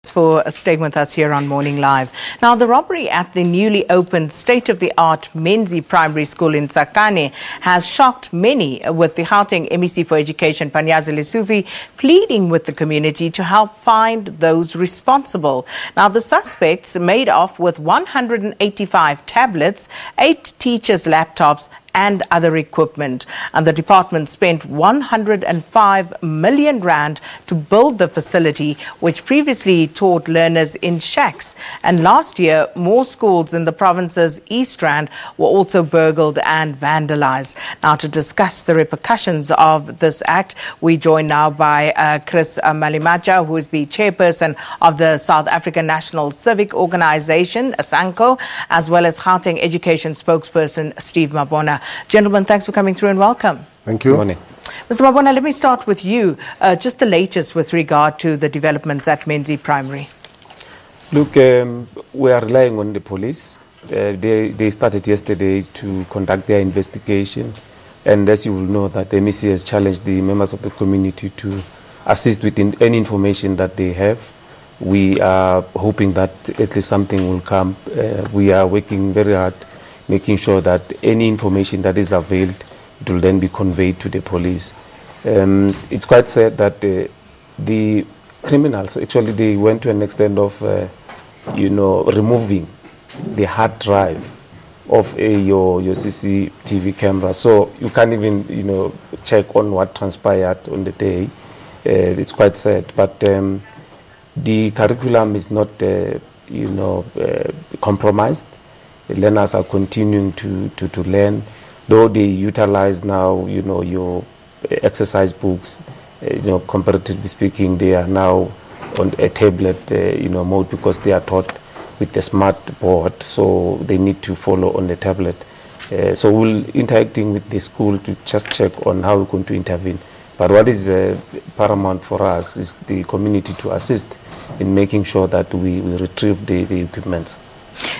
For staying with us here on Morning Live. Now, the robbery at the newly opened state-of-the-art Menzi Primary School in Tsakane has shocked many, with the Gauteng MEC for Education, Panyazi Lesufi, pleading with the community to help find those responsible. Now, the suspects made off with 185 tablets, 8 teachers' laptops, and other equipment. And the department spent 105 million rand to build the facility, which previously taught learners in shacks. And last year, more schools in the province's East Rand were also burgled and vandalized. Now, to discuss the repercussions of this act, we join now by Chris Malimacha, who is the chairperson of the South African National Civic Organization, SANCO, as well as Gauteng Education spokesperson Steve Mabona. Gentlemen, thanks for coming through and welcome. Thank you. Morning. Mr. Mabona, let me start with you. Just the latest with regard to the developments at Menzi Primary. Look, we are relying on the police. They started yesterday to conduct their investigation. And as you will know, that the MEC has challenged the members of the community to assist with any information that they have. We are hoping that at least something will come. We are working very hard, making sure that any information that is availed, it will then be conveyed to the police. It's quite sad that the criminals, actually, they went to an extent of, removing the hard drive of your CCTV camera. So you can't even, check on what transpired on the day. It's quite sad. But the curriculum is not, compromised. The learners are continuing to learn, though they utilize now, your exercise books, comparatively speaking, they are now on a tablet, mode, because they are taught with the smart board, so they need to follow on the tablet. So we'll interacting with the school to just check on how we're going to intervene. But what is paramount for us is the community to assist in making sure that we retrieve the equipment.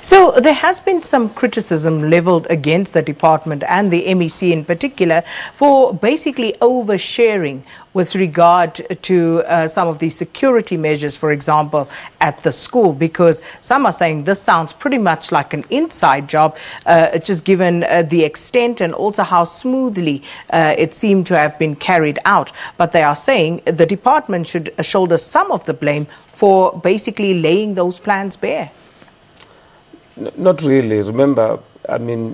So there has been some criticism leveled against the department and the MEC in particular for basically oversharing with regard to some of the security measures, for example, at the school, because some are saying this sounds pretty much like an inside job, just given the extent and also how smoothly it seemed to have been carried out. But they are saying the department should shoulder some of the blame for basically laying those plans bare. Not really. Remember,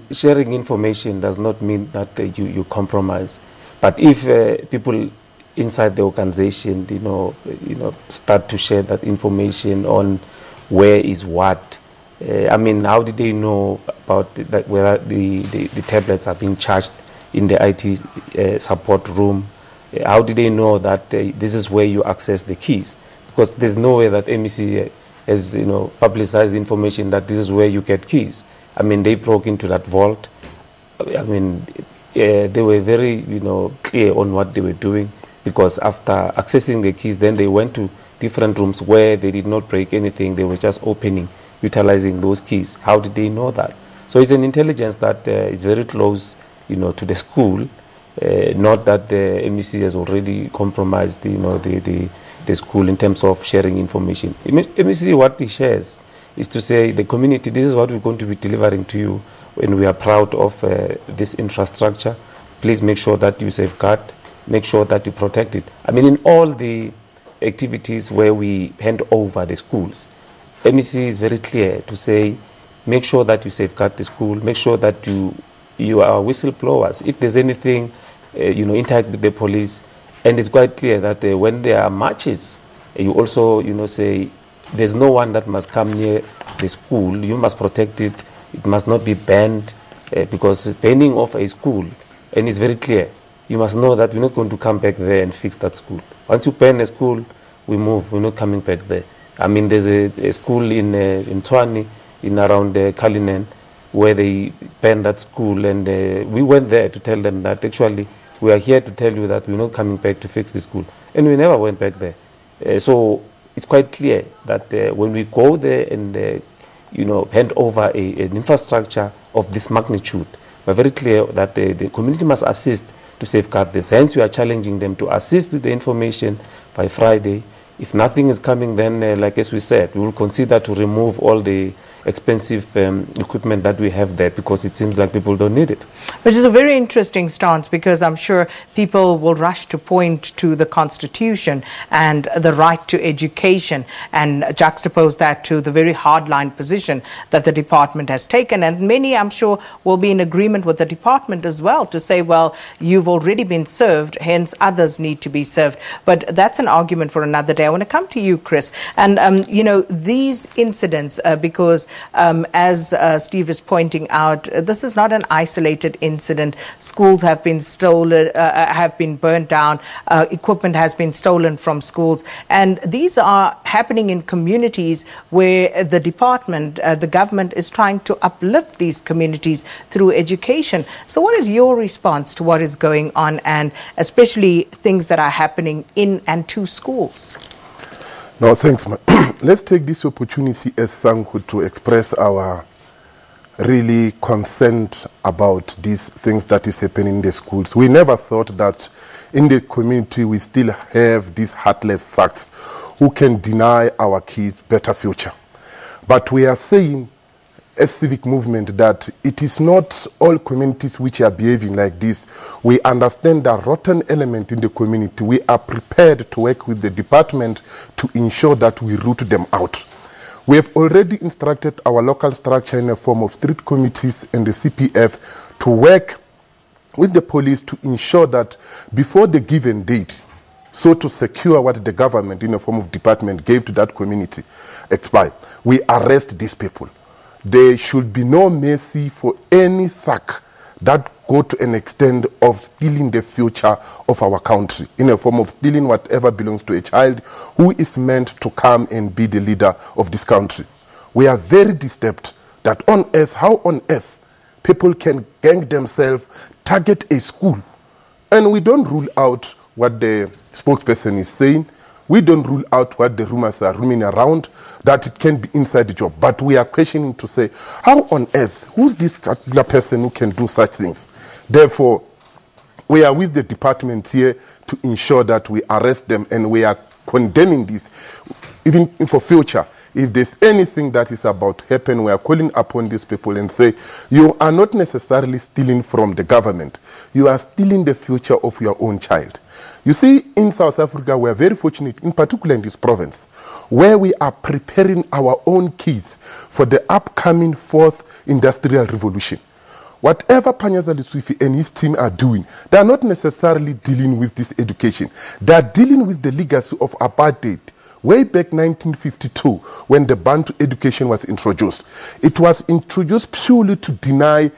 sharing information does not mean that you compromise. But if people inside the organization, start to share that information on where is what, how did they know about that, whether the tablets are being charged in the IT support room? How did they know that this is where you access the keys? Because there's no way that MEC has publicized information that this is where you get keys. They broke into that vault. They were very clear on what they were doing, because after accessing the keys, then they went to different rooms where they did not break anything. They were just opening, utilizing those keys. How did they know that? So it's an intelligence that is very close to the school, not that the MEC has already compromised the school in terms of sharing information. MEC, what he shares is to say, the community, this is what we're going to be delivering to you, when we are proud of this infrastructure. Please make sure that you safeguard, make sure that you protect it. In all the activities where we hand over the schools, MEC is very clear to say, make sure that you safeguard the school, make sure that you are whistleblowers. If there's anything, interact with the police. And it's quite clear that when there are marches, you also, say, there's no one that must come near the school. You must protect it. It must not be banned, because banning of a school, and it's very clear, you must know that we're not going to come back there and fix that school. Once you ban a school, we move. We're not coming back there. There's a school in Tshwane, in around Cullinan, where they banned that school, and we went there to tell them that actually, we are here to tell you that we're not coming back to fix the school. And we never went back there. So it's quite clear that when we go there and, hand over an infrastructure of this magnitude, we're very clear that the community must assist to safeguard this. Hence, we are challenging them to assist with the information by Friday, If nothing is coming, then, like as we said, we will consider to remove all the expensive equipment that we have there, because it seems like people don't need it. Which is a very interesting stance, because I'm sure people will rush to point to the Constitution and the right to education and juxtapose that to the very hardline position that the department has taken. And many, I'm sure, will be in agreement with the department as well to say, well, you've already been served, hence others need to be served. But that's an argument for another day. I want to come to you, Chris. And, you know, these incidents, because as Steve is pointing out, this is not an isolated incident. Schools have been stolen, have been burnt down, equipment has been stolen from schools, and these are happening in communities where the department, the government is trying to uplift these communities through education. So what is your response to what is going on, and especially things that are happening in and to schools? No, thanks, man. Let's take this opportunity as Sanku to express our really concern about these things that is happening in the schools. We never thought that in the community we still have these heartless thugs who can deny our kids better future. But we are saying as civic movement that it is not all communities which are behaving like this. We understand the rotten element in the community. We are prepared to work with the department to ensure that we root them out. We have already instructed our local structure in the form of street committees and the CPF to work with the police to ensure that before the given date, so to secure what the government in the form of department gave to that community expire, we arrest these people. There should be no mercy for any thug that go to an extent of stealing the future of our country, in a form of stealing whatever belongs to a child who is meant to come and be the leader of this country. We are very disturbed that on earth, how on earth people can gang themselves, target a school. And we don't rule out what the spokesperson is saying. We don't rule out what the rumors are roaming around, that it can be inside the job. But we are questioning to say, how on earth, who's this particular person who can do such things? Therefore, we are with the department here to ensure that we arrest them, and we are condemning this. Even for future, if there's anything that is about to happen, we are calling upon these people and say, you are not necessarily stealing from the government. You are stealing the future of your own child. You see, in South Africa, we are very fortunate, in particular in this province, where we are preparing our own kids for the upcoming fourth industrial revolution. Whatever Panyaza Lesufi and his team are doing, they are not necessarily dealing with this education. They are dealing with the legacy of apartheid. Way back 1952, when the ban to education was introduced, it was introduced purely to deny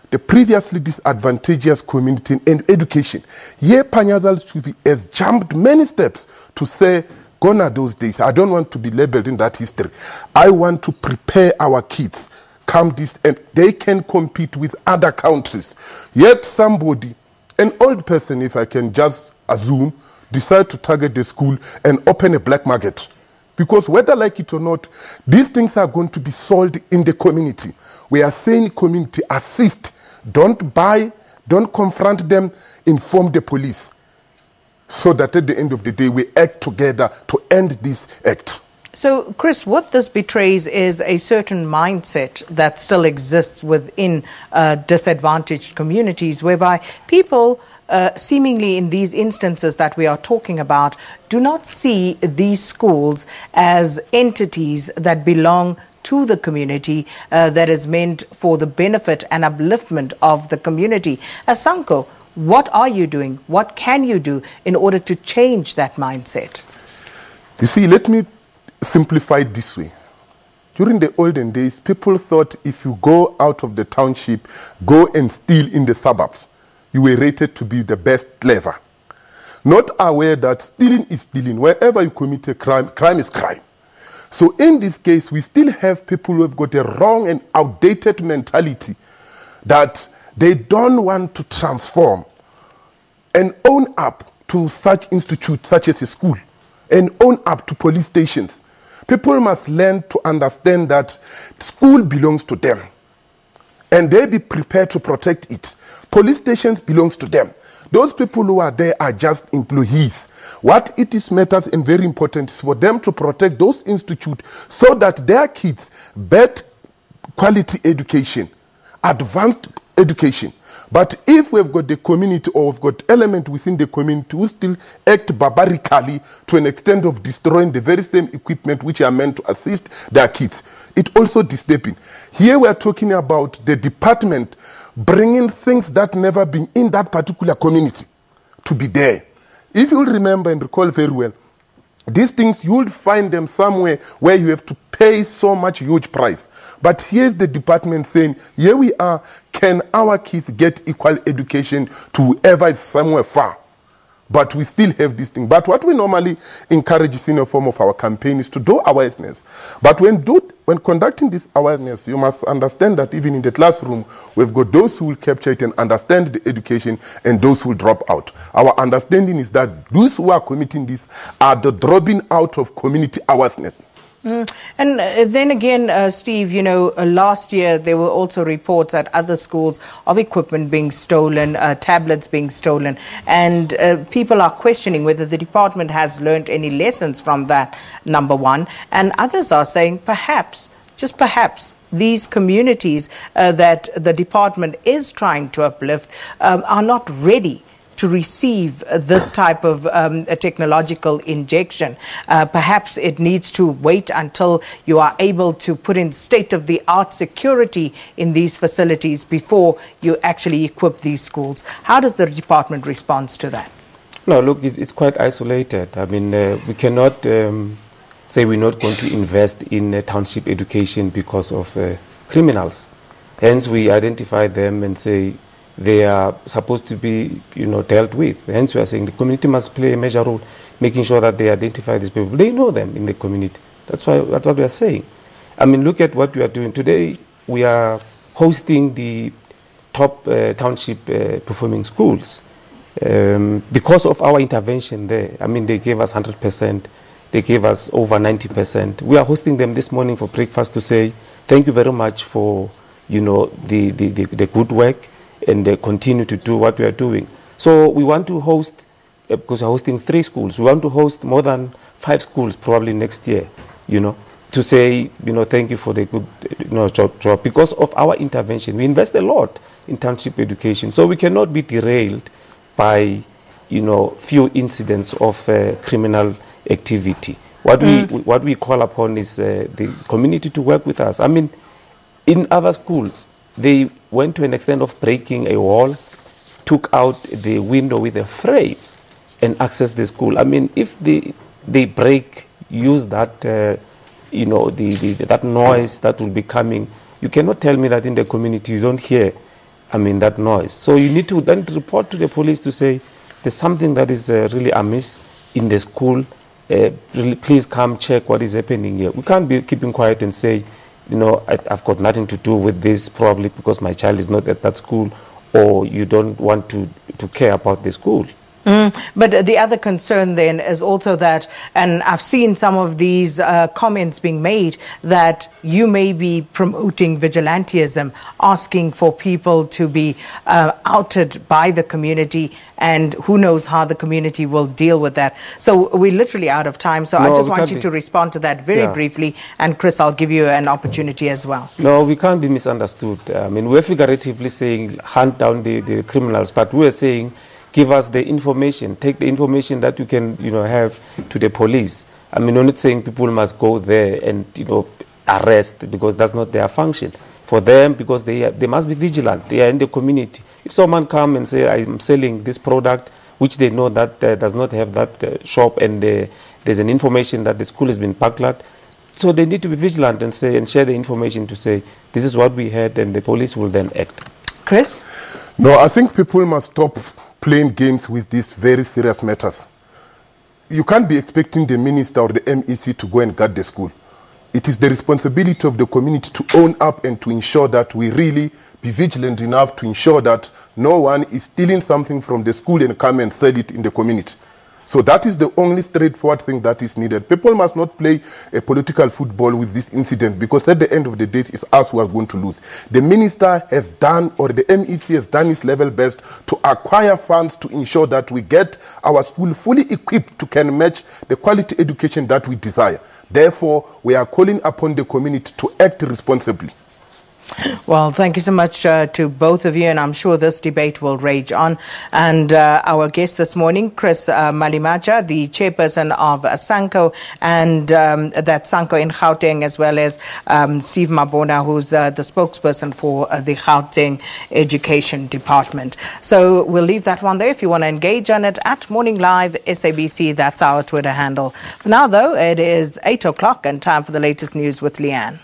the previously disadvantageous community in education. Here, Panyaza Lesufi has jumped many steps to say, gone are those days. I don't want to be labeled in that history. I want to prepare our kids, come this, and they can compete with other countries. Yet somebody, an old person, if I can just assume, decide to target the school and open a black market. Because whether like it or not, these things are going to be sold in the community. We are saying community, assist, don't buy, don't confront them, inform the police. So that at the end of the day, we act together to end this act. So, Chris, what this betrays is a certain mindset that still exists within disadvantaged communities, whereby people seemingly in these instances that we are talking about do not see these schools as entities that belong to the community, that is meant for the benefit and upliftment of the community. Asanko, what are you doing? What can you do in order to change that mindset? You see, let me simplify it this way. During the olden days, people thought if you go out of the township, go and steal in the suburbs, you were rated to be the best clever. Not aware that stealing is stealing. Wherever you commit a crime, crime is crime. So in this case, we still have people who have got a wrong and outdated mentality that they don't want to transform and own up to such institutes such as a school and own up to police stations. People must learn to understand that school belongs to them and they be prepared to protect it. Police stations belongs to them. Those people who are there are just employees. What it is matters and very important is for them to protect those institutes so that their kids get quality education, advanced education. But if we've got the community or we've got element within the community who still act barbarically to an extent of destroying the very same equipment which are meant to assist their kids, it also disturbing. Here we are talking about the department bringing things that never been in that particular community to be there. If you'll remember and recall very well, these things, you'll find them somewhere where you have to pay so much huge price. But here's the department saying, here we are, can our kids get equal education to whoever is somewhere far? But we still have this thing. But what we normally encourage is in a form of our campaign is to do awareness. But when conducting this awareness, you must understand that even in the classroom, we've got those who will capture it and understand the education and those who will drop out. Our understanding is that those who are committing this are the dropping out of community awareness. And then again, Steve, you know, last year there were also reports at other schools of equipment being stolen, tablets being stolen, and people are questioning whether the department has learned any lessons from that, number one. And others are saying perhaps, just perhaps, these communities that the department is trying to uplift are not ready to receive this type of technological injection. Perhaps it needs to wait until you are able to put in state-of-the-art security in these facilities before you actually equip these schools. How does the department respond to that? No, look, it's quite isolated. I mean, we cannot say we're not going to invest in township education because of criminals. Hence, we identify them and say, they are supposed to be, dealt with. Hence, we are saying the community must play a major role, making sure that they identify these people. They know them in the community. That's what we are saying. I mean, look at what we are doing today. We are hosting the top township performing schools because of our intervention there. I mean, they gave us 100%. They gave us over 90%. We are hosting them this morning for breakfast to say thank you very much for, the good work, and they continue to do what we are doing. So we want to host, because we're hosting 3 schools, we want to host more than 5 schools probably next year, to say, thank you for the good job. Because of our intervention, we invest a lot in township education. So we cannot be derailed by, few incidents of criminal activity. What we call upon is the community to work with us. I mean, in other schools, they went to an extent of breaking a wall, took out the window with a frame, and accessed the school. I mean, if they break, use that, that noise that will be coming, you cannot tell me that in the community you don't hear, that noise. So you need to then report to the police to say, there's something that is really amiss in the school. Really, please come check what is happening here. We can't be keeping quiet and say, I've got nothing to do with this, probably because my child is not at that school, or you don't want to care about the school. But the other concern then is also that, and I've seen some of these comments being made, that you may be promoting vigilantism, asking for people to be outed by the community, and who knows how the community will deal with that. So we're literally out of time, so I just want you to respond to that very briefly, and Chris, I'll give you an opportunity as well. No, we can't be misunderstood. I mean, we're figuratively saying hunt down the criminals, but we're saying give us the information, take the information that you can, have to the police. I mean, we're not saying people must go there and, arrest, because that's not their function. For them, because they must be vigilant. They are in the community. If someone come and say, I'm selling this product, which they know that does not have that shop, and there's an information that the school has been burglared, so they need to be vigilant and say and share the information to say, this is what we had, and the police will then act. Chris? No, I think people must stop playing games with these very serious matters. You can't be expecting the minister or the MEC to go and guard the school. It is the responsibility of the community to own up and to ensure that we really be vigilant enough to ensure that no one is stealing something from the school and come and sell it in the community. So that is the only straightforward thing that is needed. People must not play a political football with this incident, because at the end of the day, it's us who are going to lose. The minister has done, or the MEC has done his level best to acquire funds to ensure that we get our school fully equipped to can match the quality education that we desire. Therefore, we are calling upon the community to act responsibly. Well, thank you so much to both of you, and I'm sure this debate will rage on. And our guest this morning, Chris Malimacha, the chairperson of SANCO, and that's SANCO in Gauteng, as well as Steve Mabona, who's the spokesperson for the Gauteng Education Department. So we'll leave that one there. If you want to engage on it, at Morning Live SABC, that's our Twitter handle. For now, though, it is 8 o'clock and time for the latest news with Leanne.